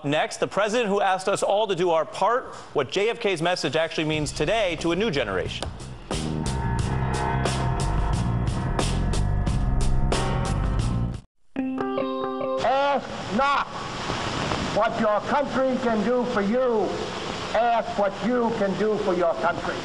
Next, the president who asked us all to do our part, what JFK's message actually means today to a new generation. Ask not what your country can do for you. Ask what you can do for your country.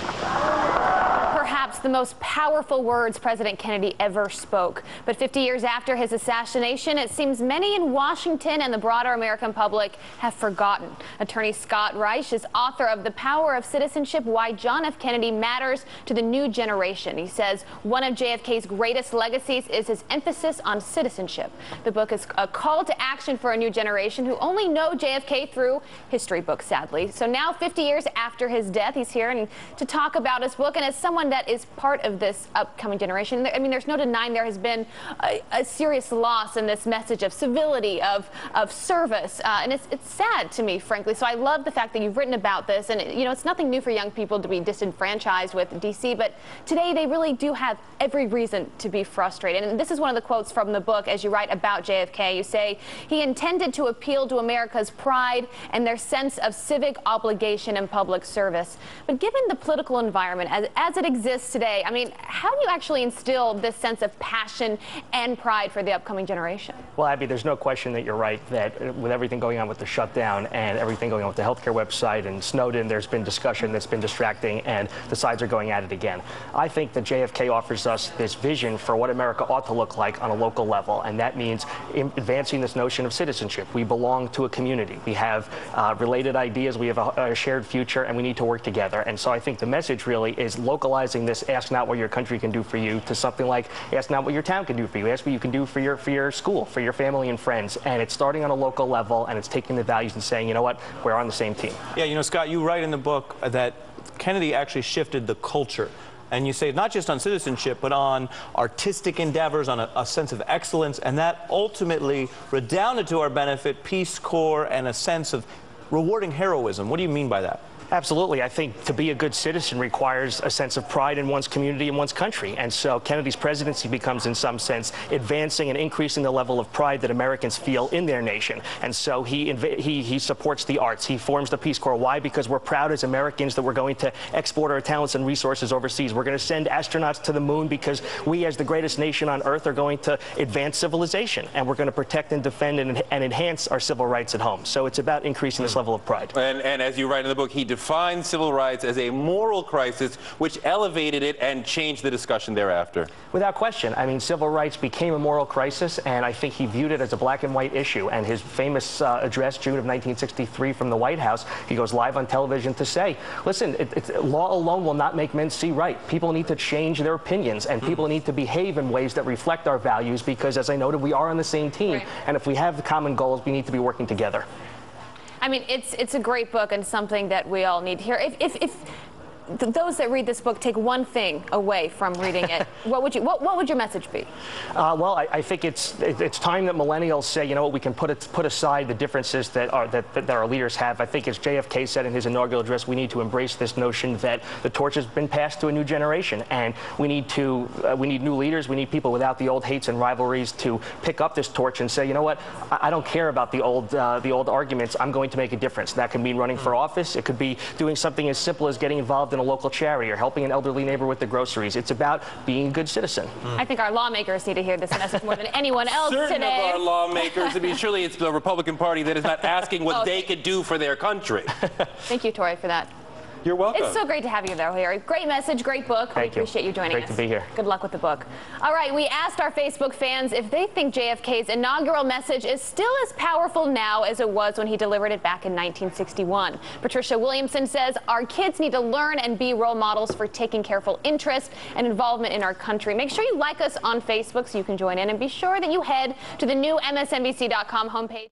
Perhaps the most powerful words President Kennedy ever spoke. But 50 years after his assassination, it seems many in Washington and the broader American public have forgotten. Attorney Scott Reich is author of The Power of Citizenship, Why John F. Kennedy Matters to the New Generation. He says one of JFK's greatest legacies is his emphasis on citizenship. The book is a call to action for a new generation who only know JFK through history books, sadly. So now, 50 years after his death, he's here to talk about his book. And as someone that is part of this upcoming generation, I mean, there's no denying there has been a serious loss in this message of civility, of service. And it's sad to me, frankly. So I love the fact that you've written about this. And, you know, it's nothing new for young people to be disenfranchised with D.C., but today they really do have every reason to be frustrated. And this is one of the quotes from the book as you write about JFK. You say, he intended to appeal to America's pride and their sense of civic obligation and public service. But given the political environment as it exists today, I mean, how do you actually instill this sense of passion and pride for the upcoming generation? Well, Abby, there's no question that you're right, that with everything going on with the shutdown and everything going on with the healthcare website and Snowden, there's been discussion that's been distracting, and the sides are going at it again. I think that JFK offers us this vision for what America ought to look like on a local level, and that means advancing this notion of citizenship. We belong to a community. We have related ideas. We have a shared future, and we need to work together. And so I think the message really is localizing this ask not what your country can do for you to something like ask not what your town can do for you, ask what you can do for your school, for your family and friends. And it's starting on a local level, and it's taking the values and saying, you know what, we're on the same team. Yeah, you know, Scott, you write in the book that Kennedy actually shifted the culture. And you say not just on citizenship, but on artistic endeavors, on a sense of excellence, and that ultimately redounded to our benefit, Peace Corps, and a sense of rewarding heroism. What do you mean by that? Absolutely. I think to be a good citizen requires a sense of pride in one's community and one's country. And so Kennedy's presidency becomes, in some sense, advancing and increasing the level of pride that Americans feel in their nation. And so he supports the arts. He forms the Peace Corps. Why? Because we're proud as Americans that we're going to export our talents and resources overseas. We're going to send astronauts to the moon because we, as the greatest nation on earth, are going to advance civilization. And we're going to protect and defend and enhance our civil rights at home. So it's about increasing this level of pride. And as you write in the book, he defined civil rights as a moral crisis, which elevated it and changed the discussion thereafter. Without question. I mean, civil rights became a moral crisis, and I think he viewed it as a black and white issue. And his famous address, June of 1963, from the White House, he goes live on television to say, listen, law alone will not make men see right. People need to change their opinions, and people need to behave in ways that reflect our values, because, as I noted, we are on the same team. Right. And if we have the common goals, we need to be working together. I mean, it's a great book and something that we all need to hear. If those that read this book take one thing away from reading it, what would your message be? Well, I think it's time that millennials say, you know what, we can put aside the differences that our leaders have. I think, as JFK said in his inaugural address, we need to embrace this notion that the torch has been passed to a new generation, and we need new leaders. We need people without the old hates and rivalries to pick up this torch and say, you know what, I don't care about the old arguments. I'm going to make a difference. That could mean running for office. It could be doing something as simple as getting involved in a local charity or helping an elderly neighbor with the groceries. It's about being a good citizen. I think our lawmakers need to hear this message more than anyone else Certain today. of our lawmakers. I mean, surely it's the Republican Party that is not asking what they could do for their country. Thank you, Tori, for that. You're welcome. It's so great to have you there, Harry. Great message, great book. Thank you. We appreciate you joining us. Great to be here. Good luck with the book. All right, we asked our Facebook fans if they think JFK's inaugural message is still as powerful now as it was when he delivered it back in 1961. Patricia Williamson says our kids need to learn and be role models for taking careful interest and involvement in our country. Make sure you like us on Facebook so you can join in, and be sure that you head to the new MSNBC.com homepage.